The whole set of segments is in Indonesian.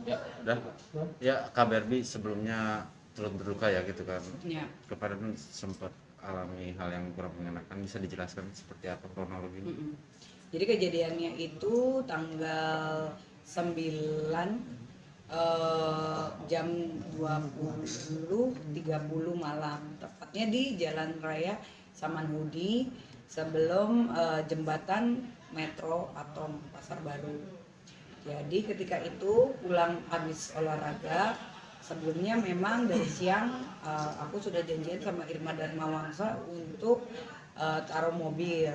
Ya, udah. Ya, KBRB sebelumnya turut berduka ya gitu kan. Ya. Kemarin sempat alami hal yang kurang mengenakan, bisa dijelaskan seperti apa kronologinya? Jadi kejadiannya itu tanggal 9 jam 20.30 malam, tepatnya di Jalan Raya Samanhudi sebelum jembatan Metro Atom Pasar Baru. Jadi ketika itu pulang habis olahraga, sebelumnya memang dari siang aku sudah janjian sama Irma Darmawangsa untuk taruh mobil.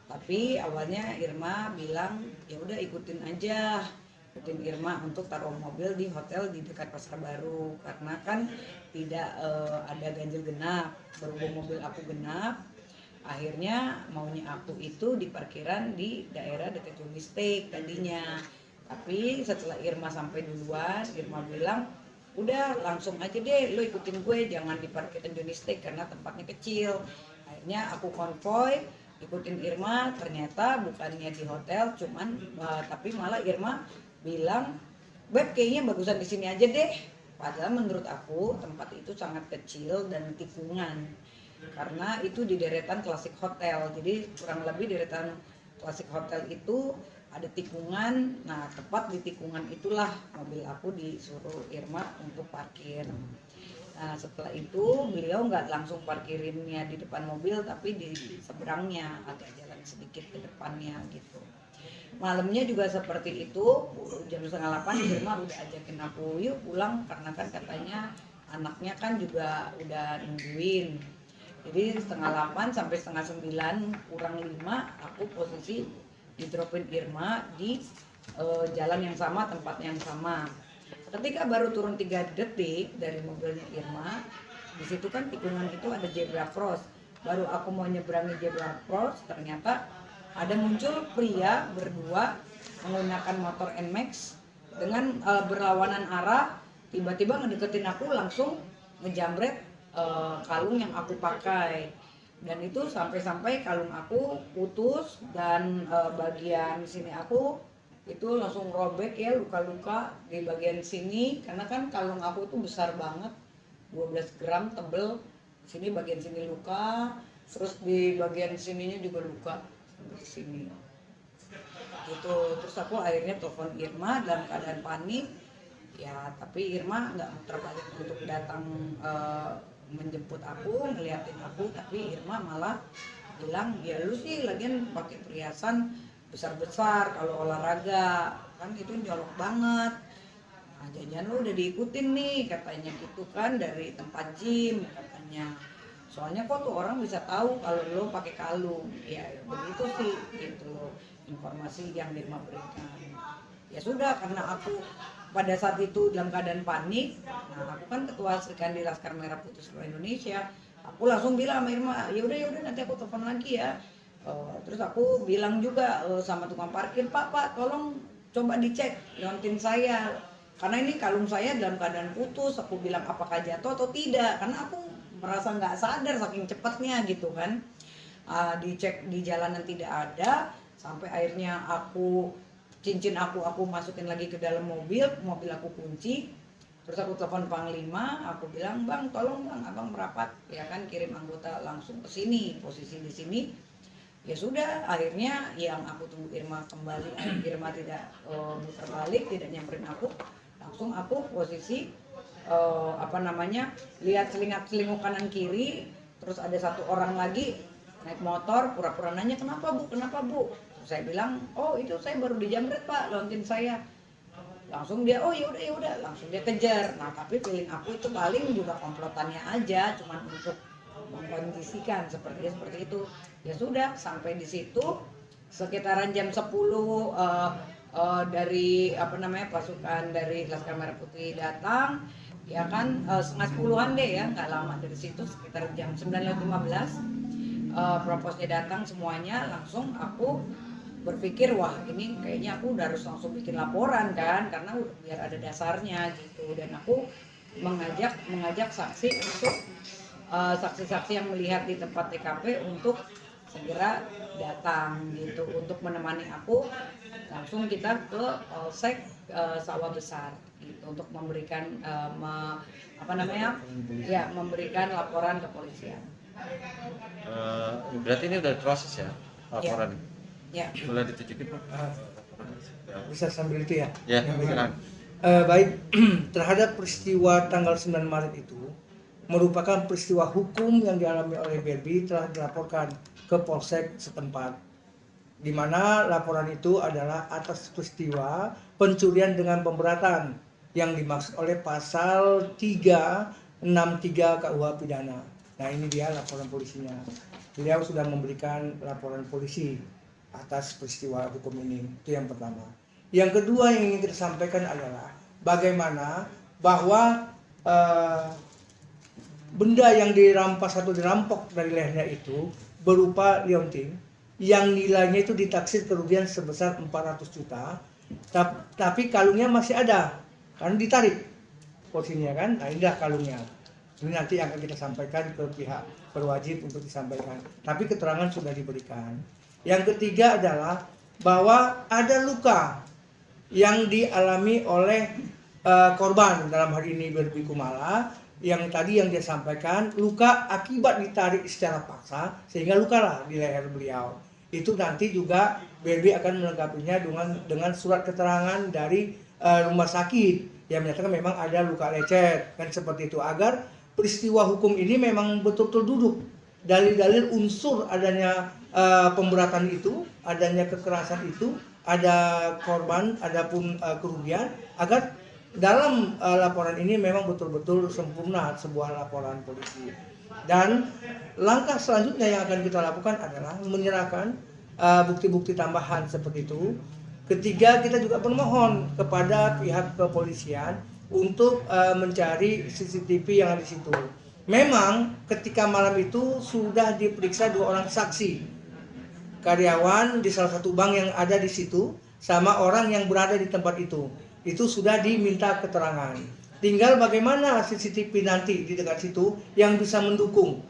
Tapi awalnya Irma bilang ya udah ikutin Irma untuk taruh mobil di hotel di dekat Pasar Baru, karena kan tidak ada ganjil genap. Berhubung mobil aku genap, akhirnya maunya aku itu di parkiran di daerah dekat Jumistik tadinya. Tapi setelah Irma sampai duluan, Irma bilang udah langsung aja deh lo ikutin gue, jangan di parkiran Jumistik karena tempatnya kecil. Akhirnya aku konvoy ikutin Irma, ternyata bukannya di hotel, cuman tapi malah Irma bilang, "Beb, kayaknya bagusan di sini aja deh." Padahal menurut aku tempat itu sangat kecil dan tikungan. Karena itu di deretan klasik hotel. Jadi kurang lebih deretan klasik hotel itu ada tikungan. Nah, tepat di tikungan itulah mobil aku disuruh Irma untuk parkir. Nah, setelah itu beliau nggak langsung parkirinnya di depan mobil, tapi di seberangnya, agak jalan sedikit ke depannya gitu. Malamnya juga seperti itu, jam 7:30 Irma udah ajakin aku yuk pulang, karena kan katanya anaknya kan juga udah nungguin. Jadi 7:30 sampai 8:30 kurang 5 aku posisi di dropin Irma di jalan yang sama, tempat yang sama. Ketika baru turun 3 detik dari mobilnya Irma, di situ kan tikungan itu ada zebra cross. Baru aku mau nyeberangi zebra cross, ternyata ada muncul pria berdua menggunakan motor NMAX dengan berlawanan arah, tiba-tiba ngedeketin aku, langsung ngejamret kalung yang aku pakai. Dan itu sampai-sampai kalung aku putus dan bagian sini aku itu langsung robek ya, luka-luka di bagian sini, karena kan kalung aku itu besar banget, 12 gram tebel. Sini bagian sini luka, terus di bagian sininya juga luka di sini gitu. Terus aku akhirnya telepon Irma dalam keadaan panik ya, tapi Irma nggak muter balik untuk datang menjemput aku, ngeliatin aku. Tapi Irma malah bilang, ya lu sih lagian pakai perhiasan besar-besar kalau olahraga kan itu nyolok banget. Nah, jangan lu udah diikutin nih katanya gitu kan dari tempat gym katanya. Soalnya kok tuh orang bisa tahu kalau lo pakai kalung. Ya begitu sih gitu loh informasi yang Irma berikan. Ya sudah, karena aku pada saat itu dalam keadaan panik. Nah, aku kan ketua Serikandi Laskar Merah Putih seluruh Indonesia. Aku langsung bilang sama Irma, ya udah nanti aku telepon lagi ya. Terus aku bilang juga sama tukang parkir, Pak, tolong coba dicek liontin saya, karena ini kalung saya dalam keadaan putus. Aku bilang apakah jatuh atau tidak, karena aku merasa nggak sadar saking cepatnya gitu kan. Dicek di jalanan tidak ada, sampai akhirnya cincin aku masukin lagi ke dalam mobil aku kunci. Terus aku telepon Panglima, aku bilang, "Bang, tolong Bang, Abang merapat ya kan, kirim anggota langsung ke sini, posisi di sini." Ya sudah, akhirnya yang aku tunggu Irma kembali, Irma tidak muter balik, tidak nyamperin aku, langsung aku posisi lihat selingkuh kanan kiri. Terus ada satu orang lagi naik motor pura-pura nanya, kenapa bu? Saya bilang, oh itu saya baru dijamret Pak, lontin saya. Langsung dia, oh yaudah, langsung dia kejar. Nah, tapi feeling aku itu paling juga komplotannya aja, cuman untuk mengkondisikan seperti itu. Ya sudah, sampai di situ sekitaran jam 10 dari pasukan dari Laskar Merah Putih datang ya kan, 9:30-an deh ya, nggak lama dari situ, sekitar jam 9:15 proposnya datang semuanya. Langsung aku berpikir, wah ini kayaknya aku udah harus langsung bikin laporan kan, karena biar ada dasarnya gitu. Dan aku mengajak saksi untuk saksi-saksi yang melihat di tempat TKP untuk segera datang gitu, untuk menemani aku langsung kita ke Polsek Sawah Besar gitu, untuk memberikan memberikan laporan ke polisian. Berarti ini udah proses ya laporan? Ya. Boleh ditunjukin Pak? Bisa sambil itu ya? Ya, silakan. Baik, terhadap peristiwa tanggal 9 Maret itu merupakan peristiwa hukum yang dialami oleh Berbi telah dilaporkan ke Polsek setempat, di mana laporan itu adalah atas peristiwa pencurian dengan pemberatan yang dimaksud oleh pasal 363 KUH Pidana. Nah, ini dia laporan polisinya. Beliau sudah memberikan laporan polisi atas peristiwa hukum ini. Itu yang pertama. Yang kedua yang ingin kita sampaikan adalah bagaimana bahwa benda yang dirampas atau dirampok dari lehernya itu berupa liontin yang nilainya itu ditaksir kerugian sebesar 400 juta, tapi kalungnya masih ada, kan ditarik porsinya kan. Nah, inilah kalungnya. Ini nanti akan kita sampaikan ke pihak berwajib untuk disampaikan, tapi keterangan sudah diberikan. Yang ketiga adalah bahwa ada luka yang dialami oleh korban, dalam hal ini Berbi Kumala, yang tadi yang dia sampaikan luka akibat ditarik secara paksa sehingga lukalah di leher beliau. Itu nanti juga Berbi akan melengkapinya dengan surat keterangan dari rumah sakit yang menyatakan memang ada luka lecet, kan seperti itu, agar peristiwa hukum ini memang betul-betul duduk dalil-dalil unsur adanya pemberatan itu, adanya kekerasan itu, ada korban, adapun kerugian, agar dalam laporan ini memang betul-betul sempurna sebuah laporan polisi. Dan langkah selanjutnya yang akan kita lakukan adalah menyerahkan bukti-bukti tambahan seperti itu. Ketiga, kita juga bermohon kepada pihak kepolisian untuk mencari CCTV yang ada di situ. Memang ketika malam itu sudah diperiksa 2 orang saksi, karyawan di salah satu bank yang ada di situ sama orang yang berada di tempat itu sudah diminta keterangan. Tinggal bagaimana CCTV nanti di dekat situ yang bisa mendukung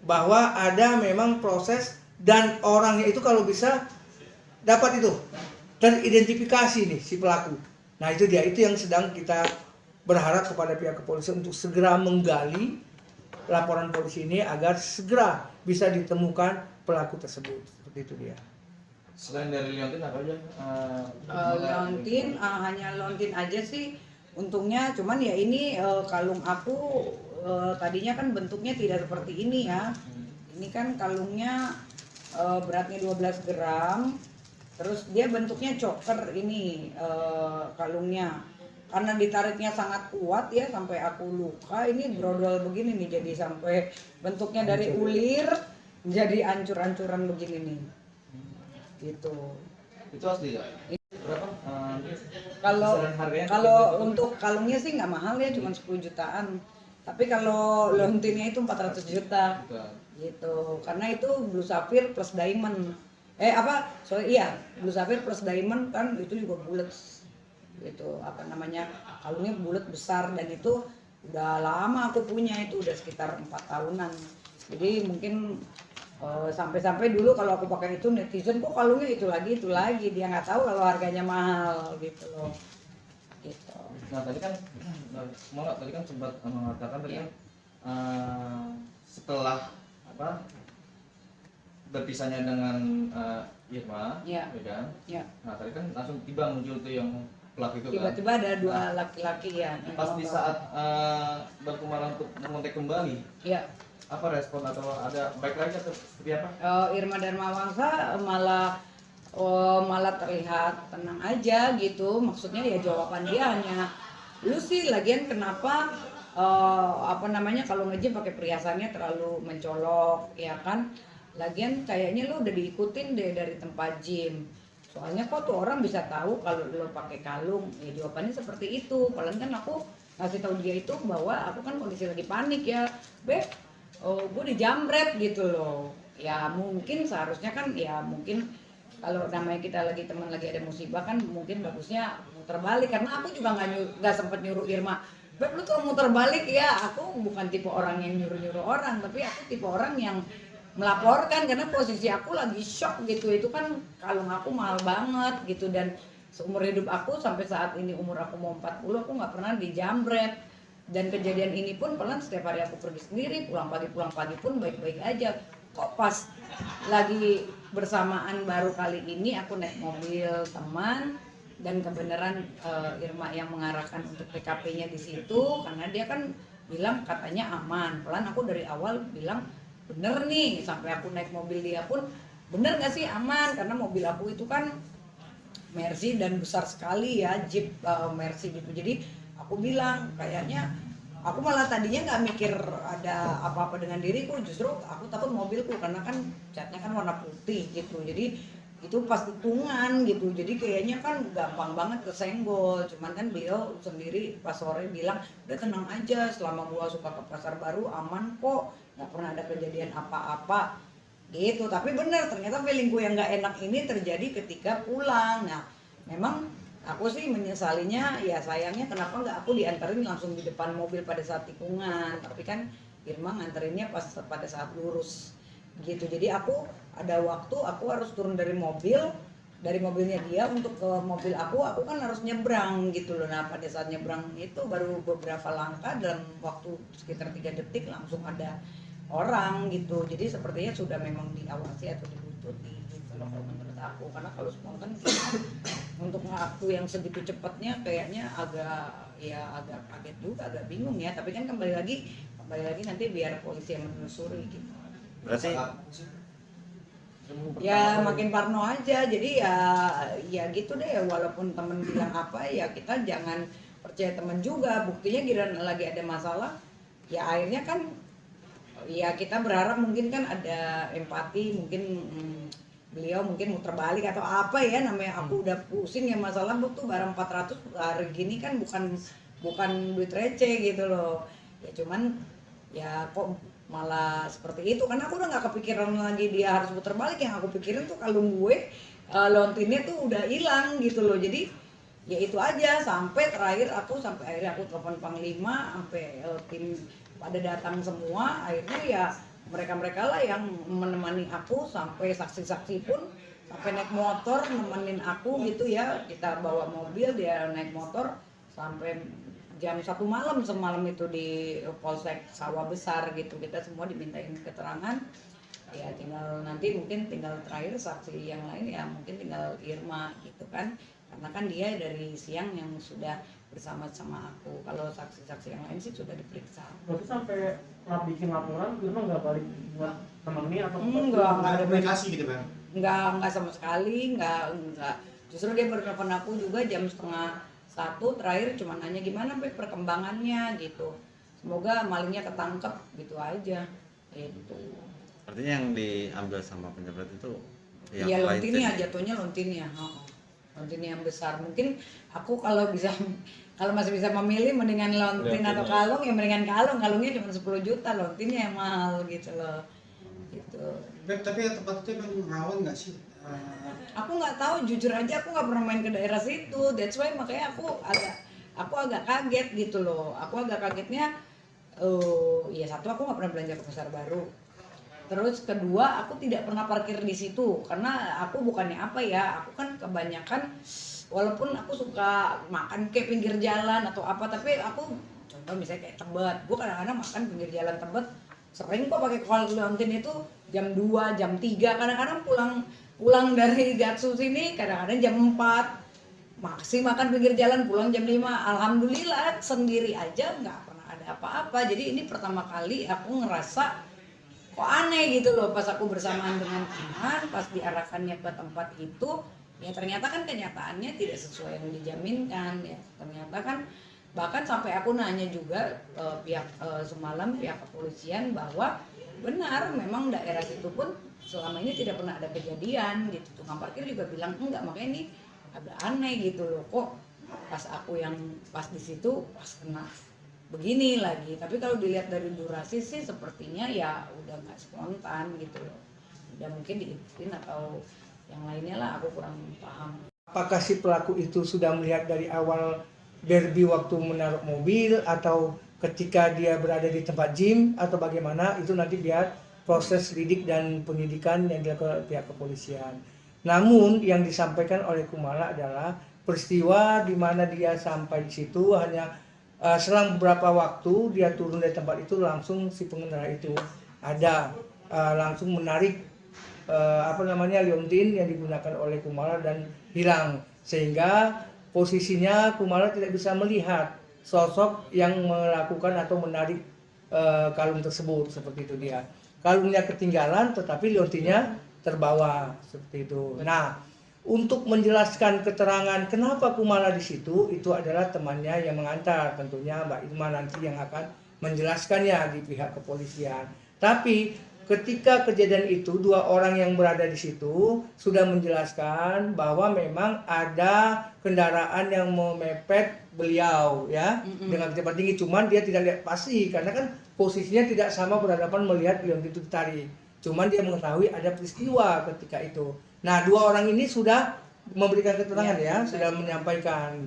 bahwa ada memang proses dan orangnya itu kalau bisa dapat itu teridentifikasi nih si pelaku. Nah, itu dia, itu yang sedang kita berharap kepada pihak kepolisian untuk segera menggali laporan polisi ini agar segera bisa ditemukan pelaku tersebut. Seperti itu dia. Selain dari liontin apa aja? Liontin, hanya liontin aja sih untungnya. Cuman ya ini kalung aku tadinya kan bentuknya tidak seperti ini ya. Ini kan kalungnya beratnya 12 gram. Terus dia bentuknya choker ini kalungnya. Karena ditariknya sangat kuat ya sampai aku luka. Ini brodol begini nih, jadi sampai bentuknya dari ulir jadi ancur-ancuran begini nih. Gitu. Itu asli ya? Berapa? Kalau untuk kalungnya sih nggak mahal ya, cuma 10 jutaan. Tapi kalau liontinnya itu 400 juta. Gitu. Karena itu blue sapphire plus diamond. Blue sapphire plus diamond kan itu juga bulat. Gitu, kalungnya bulat besar, dan itu udah lama aku punya, itu udah sekitar 4 tahunan. Jadi mungkin sampai-sampai dulu kalau aku pakai itu netizen kok kalungnya itu lagi, dia nggak tahu kalau harganya mahal gitu loh. Gitu. Nah, tadi kan sempat mengatakan tadi kan setelah berpisahnya dengan Irma, ya kan? Ya. Nah, tadi kan langsung muncul tuh yang pelaku itu. Tiba-tiba ada 2 laki-laki ya. Pas di saat berkumara untuk mengontak kembali. Iya. Apa respon atau ada baik lagi atau seperti apa? Irma Darmawangsa malah terlihat tenang aja gitu. Maksudnya ya jawaban dia hanya, lu sih lagian kenapa kalau nge-gym pakai perhiasannya terlalu mencolok ya kan? Lagian kayaknya lu udah diikutin deh dari tempat gym. Soalnya kok tuh orang bisa tahu kalau lu pakai kalung. Ya jawabannya seperti itu. Padahal kan aku ngasih tahu dia itu bahwa aku kan kondisi lagi panik ya. Gue dijamret gitu loh. Ya mungkin seharusnya kan mungkin kalau namanya kita lagi teman lagi ada musibah kan mungkin bagusnya muter balik, karena aku juga nggak sempet nyuruh Irma, Beb lu tuh muter balik ya. Aku bukan tipe orang yang nyuruh orang, tapi aku tipe orang yang melaporkan karena posisi aku lagi shock gitu. Itu kan kalung aku mahal banget gitu, dan seumur hidup aku sampai saat ini umur aku mau 40 aku nggak pernah dijamret. Dan kejadian ini pun pelan setiap hari aku pergi sendiri, pulang pagi pun baik-baik aja. Kok pas lagi bersamaan baru kali ini aku naik mobil teman, dan kebenaran Irma yang mengarahkan untuk TKP-nya di situ, karena dia kan bilang katanya aman. Pelan aku dari awal bilang bener nih, sampai aku naik mobil dia pun bener nggak sih aman, karena mobil aku itu kan Mercy dan besar sekali ya, Jeep Mercy gitu. Jadi aku bilang kayaknya aku malah tadinya nggak mikir ada apa-apa dengan diriku, justru aku takut mobilku karena kan catnya kan warna putih gitu. Jadi itu pas tikungan gitu, jadi kayaknya kan gampang banget kesenggol. Cuman kan beliau sendiri pas sore bilang udah tenang aja, selama gua suka ke pasar baru aman kok, nggak pernah ada kejadian apa-apa gitu. Tapi bener, ternyata feelingku yang nggak enak ini terjadi ketika pulang. Nah memang aku sih menyesalinya, ya sayangnya kenapa nggak aku diantarin langsung di depan mobil pada saat tikungan. Tapi kan Irma nganterinnya pas pada saat lurus gitu. Jadi aku ada waktu aku harus turun dari mobilnya dia untuk ke mobil aku kan harus nyebrang gitu loh. Nah pada saat nyebrang itu baru beberapa langkah, dalam waktu sekitar 3 detik langsung ada orang gitu. Jadi sepertinya sudah memang diawasi atau dibuntuti gitu loh kalau menurut aku. Karena kalau spontan untuk waktu yang segitu cepatnya kayaknya agak kaget juga, agak bingung ya. Tapi kan kembali lagi nanti biar polisi yang menelusuri gitu. Berarti ya makin parno aja. Jadi ya gitu deh, walaupun temen bilang apa ya kita jangan percaya temen juga. Buktinya giliran lagi ada masalah ya akhirnya kan ya kita berharap mungkin kan ada empati, mungkin beliau mungkin muter balik atau apa ya namanya. Aku udah pusing ya masalah tuh barang 400 hari gini kan bukan duit receh gitu loh ya. Cuman ya kok malah seperti itu, karena aku udah nggak kepikiran lagi dia harus putar balik. Yang aku pikirin tuh kalung gue lontinnya tuh udah hilang gitu loh. Jadi ya itu aja, sampai akhirnya aku telepon Panglima, sampai tim pada datang semua. Akhirnya ya mereka lah yang menemani aku, sampai saksi-saksi pun sampai naik motor nemenin aku gitu ya. Kita bawa mobil, dia naik motor sampai jam 1 malam semalam itu di Polsek Sawah Besar gitu. Kita semua dimintain keterangan ya, tinggal terakhir saksi yang lain ya mungkin tinggal Irma gitu kan, karena kan dia dari siang yang sudah bersama aku. Kalau saksi-saksi yang lain sih sudah diperiksa. Berarti sampai bikin laporan Irma nggak balik buat temennya atau enggak ada komunikasi gitu Bang? Enggak sama sekali, enggak. Justru dia bertelepon aku juga jam 12:30 terakhir, cuma nanya gimana perkembangannya gitu. Semoga malingnya ketangkep gitu aja. Gitu. artinya yang diambil sama penjamret itu Iya lontinnya, jatuhnya lontinnya. Lontinnya yang besar. Mungkin aku kalau masih bisa memilih mendingan lontin atau kalung, ya mendingan kalungnya cuma 10 juta, lontinnya yang mahal gitu loh. Gitu. Tapi tempat itu memang rawan nggak sih? Aku nggak tahu, jujur aja aku nggak pernah main ke daerah situ. That's why makanya aku agak kaget gitu loh. Aku agak kagetnya, ya satu aku nggak pernah belanja ke pasar baru. Terus kedua aku tidak pernah parkir di situ karena aku bukannya apa ya, aku kan kebanyakan walaupun aku suka makan kayak pinggir jalan atau apa, tapi aku contoh misalnya kayak Tebet, gue kadang-kadang makan pinggir jalan Tebet sering kok pakai lontin itu jam 2, jam 3, kadang-kadang pulang dari Gatsu sini kadang-kadang jam 4 masih makan pinggir jalan, pulang jam 5. Alhamdulillah sendiri aja nggak pernah ada apa-apa. Jadi ini pertama kali aku ngerasa kok aneh gitu loh pas aku bersamaan dengan teman, pas diarahkannya ke tempat itu ya ternyata kan kenyataannya tidak sesuai yang dijaminkan ya. Ternyata kan bahkan sampai aku nanya juga semalam pihak kepolisian bahwa benar memang daerah situ pun selama ini tidak pernah ada kejadian gitu. Tukang parkir juga bilang enggak, makanya ini agak aneh gitu loh, kok pas aku yang pas di situ pas kena begini lagi. Tapi kalau dilihat dari durasi sih sepertinya ya udah nggak spontan gitu loh, udah mungkin diikutin atau yang lainnya lah, aku kurang paham. Apakah si pelaku itu sudah melihat dari awal derby waktu menaruh mobil atau ketika dia berada di tempat gym atau bagaimana, itu nanti biar proses lidik dan penyidikan yang dilakukan oleh pihak kepolisian. Namun yang disampaikan oleh Kumala adalah peristiwa di mana dia sampai di situ hanya selang beberapa waktu dia turun dari tempat itu, langsung si pengendara itu ada langsung menarik liontin yang digunakan oleh Kumala dan hilang, sehingga posisinya Kumala tidak bisa melihat sosok yang melakukan atau menarik kalung tersebut. Seperti itu dia. Kalungnya ketinggalan tetapi liontinnya terbawa seperti itu. Nah, untuk menjelaskan keterangan kenapa Kumala di situ, itu adalah temannya yang mengantar, tentunya Mbak Irma nanti yang akan menjelaskannya di pihak kepolisian. Tapi ketika kejadian itu, dua orang yang berada di situ sudah menjelaskan bahwa memang ada kendaraan yang memepet beliau ya dengan kecepatan tinggi, cuman dia tidak lihat pasti karena kan posisinya tidak sama berhadapan melihat liontin itu ditarik. Cuman dia mengetahui ada peristiwa ketika itu. Nah, dua orang ini sudah memberikan keterangan ya, sudah menyampaikan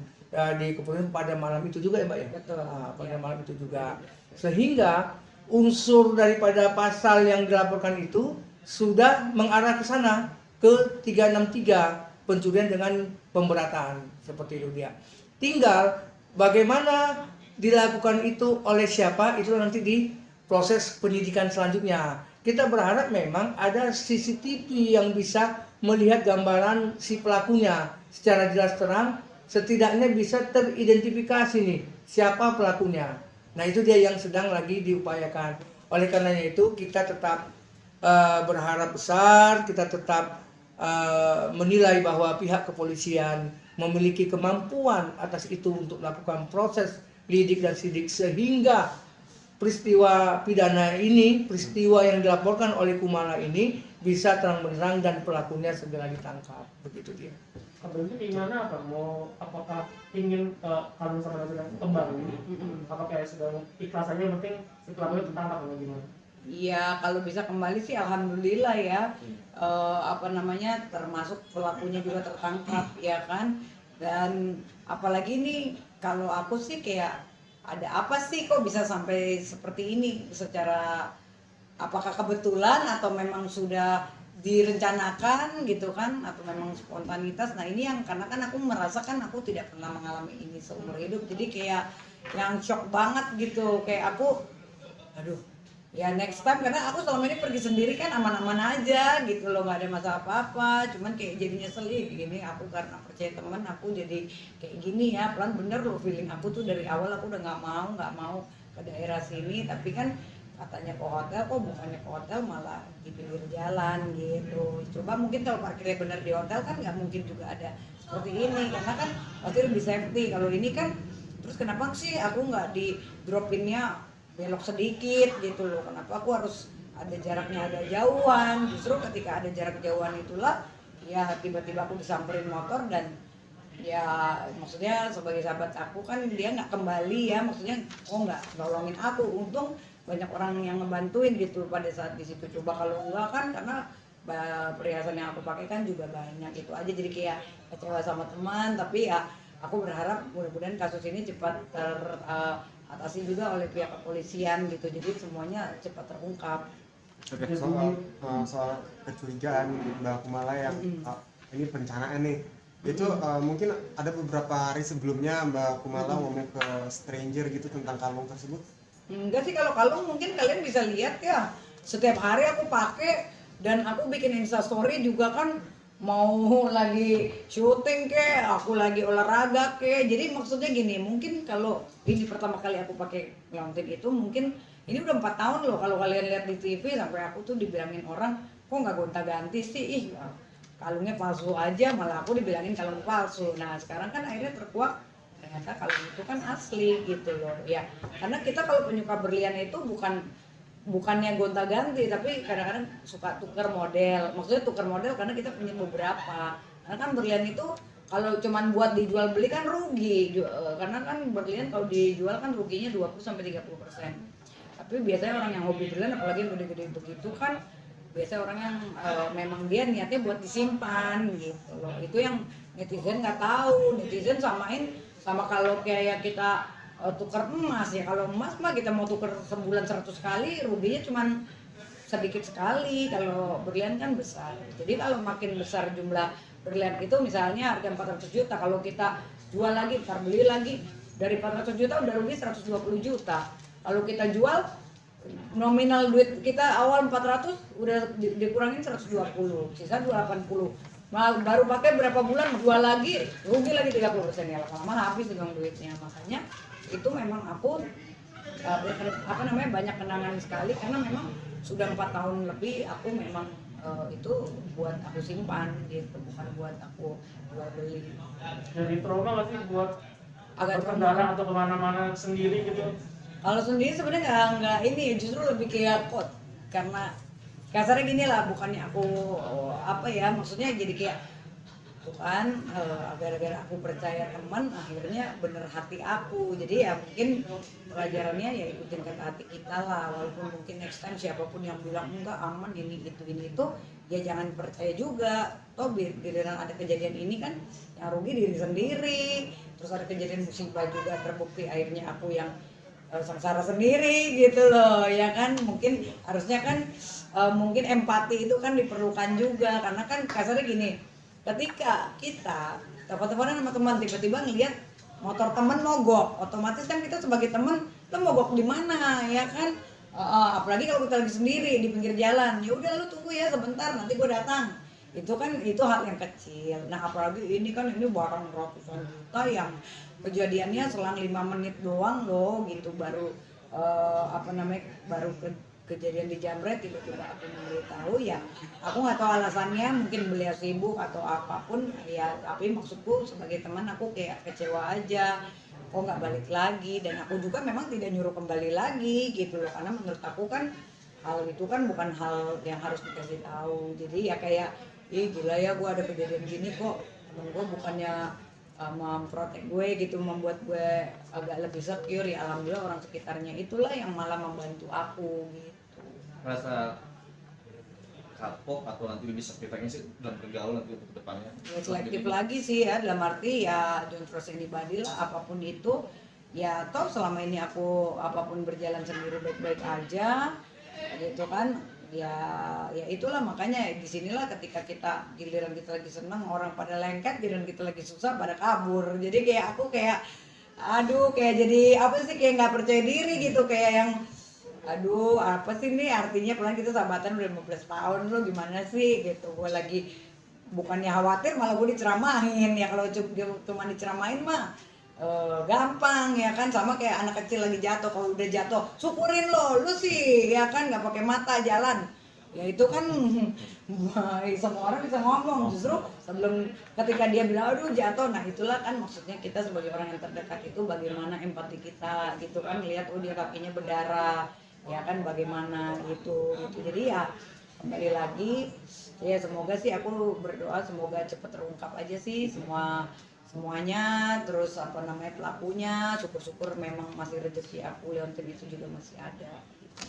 di kepolisian pada malam itu juga ya Mbak ya? Betul. Pada malam itu juga. Sehingga unsur daripada pasal yang dilaporkan itu sudah mengarah ke sana, ke 363, pencurian dengan pemberatan, seperti itu dia. Tinggal bagaimana dilakukan itu oleh siapa, itu nanti di proses penyidikan selanjutnya. Kita berharap memang ada CCTV yang bisa melihat gambaran si pelakunya secara jelas terang, setidaknya bisa teridentifikasi nih siapa pelakunya. Nah, itu dia yang sedang lagi diupayakan. Oleh karenanya itu kita tetap berharap besar, kita tetap menilai bahwa pihak kepolisian memiliki kemampuan atas itu untuk melakukan proses lidik dan sidik sehingga peristiwa pidana ini, peristiwa yang dilaporkan oleh Kumala ini bisa terang-benderang dan pelakunya segera ditangkap. Begitu dia. Abang itu gimana apa? Apakah ingin kalau sama sedang kembali? Apakah sudah ikhlas aja, yang penting si pelakunya tertangkap atau gimana? Iya, kalau bisa kembali sih alhamdulillah ya. Termasuk pelakunya juga tertangkap ya kan. Dan apalagi nih kalau aku sih kayak ada apa sih kok bisa sampai seperti ini, secara apakah kebetulan atau memang sudah direncanakan gitu kan, atau memang spontanitas. Nah ini yang karena kan aku merasakan aku tidak pernah mengalami ini seumur hidup, jadi kayak yang shock banget gitu, kayak aku aduh ya next time, karena aku selama ini pergi sendiri kan aman-aman aja gitu loh, nggak ada masalah apa-apa, cuman kayak jadi nyesel gini aku karena percaya teman aku jadi kayak gini ya. Pelan bener loh feeling aku tuh dari awal aku udah nggak mau ke daerah sini, tapi kan katanya ke hotel, kok bukannya ke hotel malah di pinggir jalan gitu. Coba mungkin kalau parkirnya bener di hotel kan nggak mungkin juga ada seperti ini, karena kan pasti lebih safety. Kalau ini kan terus kenapa sih aku nggak di dropinnya belok sedikit gitu loh, kenapa aku harus ada jaraknya, ada jauhan. Justru ketika ada jarak jauhan itulah ya tiba-tiba aku disamperin motor, dan ya maksudnya sebagai sahabat aku kan dia nggak kembali ya, maksudnya nggak nolongin aku. Untung banyak orang yang ngebantuin gitu pada saat di situ. Coba kalau enggak kan, karena perhiasan yang aku pakai kan juga banyak, itu aja jadi kayak kecewa sama teman. Tapi ya aku berharap mudah-mudahan kasus ini cepat atasi juga oleh pihak kepolisian gitu, jadi semuanya cepat terungkap. Soal kecurigaan Mbak Kumala yang ini perencanaan nih, itu mungkin ada beberapa hari sebelumnya Mbak Kumala ngomong ke stranger gitu tentang kalung tersebut? Enggak sih, kalau kalung mungkin kalian bisa lihat ya, setiap hari aku pakai, dan aku bikin instastory juga kan, mau lagi syuting ke, aku lagi olahraga ke. Jadi maksudnya gini, mungkin kalau ini pertama kali aku pakai liontin itu, mungkin ini udah 4 tahun loh kalau kalian lihat di TV, sampai aku tuh dibilangin orang, kok nggak gonta-ganti sih, kalungnya palsu aja, malah aku dibilangin kalung palsu. Nah sekarang kan akhirnya terkuak, ternyata kalung itu kan asli gitu loh ya. Karena kita kalau penyuka berlian itu bukannya gonta-ganti, tapi kadang-kadang suka tukar model. Maksudnya tukar model karena kita punya beberapa. Karena kan berlian itu kalau cuman buat dijual beli kan rugi. Karena kan berlian kalau dijual kan ruginya 20-30%. Tapi biasanya orang yang hobi berlian, apalagi yang gede-gede begitu kan, biasanya orang yang memang dia niatnya buat disimpan gitu loh. Itu yang netizen nggak tahu. Netizen samain sama kalau kayak kita tukar emas ya. Kalau emas mah kita mau tukar sebulan 100 kali, ruginya cuman sedikit sekali, kalau berlian kan besar. Jadi kalau makin besar jumlah berlian itu, misalnya harga 400 juta, kalau kita jual lagi, ntar beli lagi, dari 400 juta udah rugi 120 juta. Kalau kita jual, nominal duit kita awal 400 udah dikurangin 120, sisa 280. Nah, baru pakai berapa bulan jual lagi, rugi lagi 30% ya, lama-lama habis dong duitnya. Makanya itu memang aku banyak kenangan sekali, karena memang sudah 4 tahun lebih aku memang itu buat aku simpan gitu, bukan buat aku jual beli. Jadi trauma nggak sih buat Agak berkendara atau kemana-mana sendiri gitu? Kalau sendiri sebenarnya nggak ini, justru lebih kayak kot, karena kasarnya gini lah, bukannya aku maksudnya jadi kayak Tuhan, gara-gara aku percaya teman, akhirnya bener hati aku. Jadi ya mungkin pelajarannya ya ikutin kata hati kita lah, walaupun mungkin next time siapapun yang bilang enggak aman ini itu, ya jangan percaya juga. Toh giliran ada kejadian ini kan yang rugi diri sendiri, terus ada kejadian musibah juga, terbukti akhirnya aku yang sengsara sendiri gitu loh, ya kan. Mungkin harusnya kan mungkin empati itu kan diperlukan juga, karena kan kasarnya gini, ketika kita telepon-teleponan sama teman, tiba-tiba ngeliat motor temen mogok, otomatis kan kita sebagai temen, lo mogok di mana, ya kan. Apalagi kalau kita lagi sendiri di pinggir jalan, ya udah lu tunggu ya sebentar, nanti gue datang. Itu hal yang kecil. Nah apalagi ini barang ratusan juta yang kejadiannya selang 5 menit doang loh gitu, baru kejadian di Jamret, tiba-tiba aku memberitahu, ya aku nggak tahu alasannya, mungkin beliau sibuk atau apapun ya, tapi maksudku sebagai teman aku kayak kecewa aja, kok nggak balik lagi. Dan aku juga memang tidak nyuruh kembali lagi gitu loh, karena menurut aku kan hal itu kan bukan hal yang harus dikasih tahu. Jadi ya kayak, gila ya gue ada kejadian gini kok, temen gue bukannya memprotek gue gitu, membuat gue agak lebih secure, ya alhamdulillah orang sekitarnya itulah yang malah membantu aku gitu. Rasa kapok atau nanti lebih sepitaknya sih dalam bergaul nanti untuk depannya? Ya, selektif lagi sih ya, dalam arti ya don't trust anybody lah, apapun itu. Ya toh selama ini aku apapun berjalan sendiri baik-baik aja gitu kan. Ya itulah, makanya disinilah ketika giliran kita lagi seneng orang pada lengket, giliran kita lagi susah pada kabur. Jadi kayak aku kayak jadi apa sih, kayak nggak percaya diri gitu, kayak yang apa sih ini artinya, padahal kita sahabatan udah 15 tahun, lo gimana sih gitu. Gue lagi bukannya khawatir, malah gue diceramahin. Ya kalau cuma diceramahin mah gampang ya kan, sama kayak anak kecil lagi jatuh, kalau udah jatuh syukurin lu sih ya kan, nggak pakai mata jalan. Ya itu kan semua orang bisa ngomong, justru sebelum ketika dia bilang aduh jatuh, nah itulah kan maksudnya kita sebagai orang yang terdekat itu bagaimana empati kita gitu kan, lihat dia kakinya berdarah ya kan, bagaimana gitu. Jadi ya kembali lagi ya, semoga sih aku berdoa semoga cepat terungkap aja sih semuanya, terus pelakunya, syukur-syukur memang masih rezeki aku, Leontin itu juga masih ada gitu.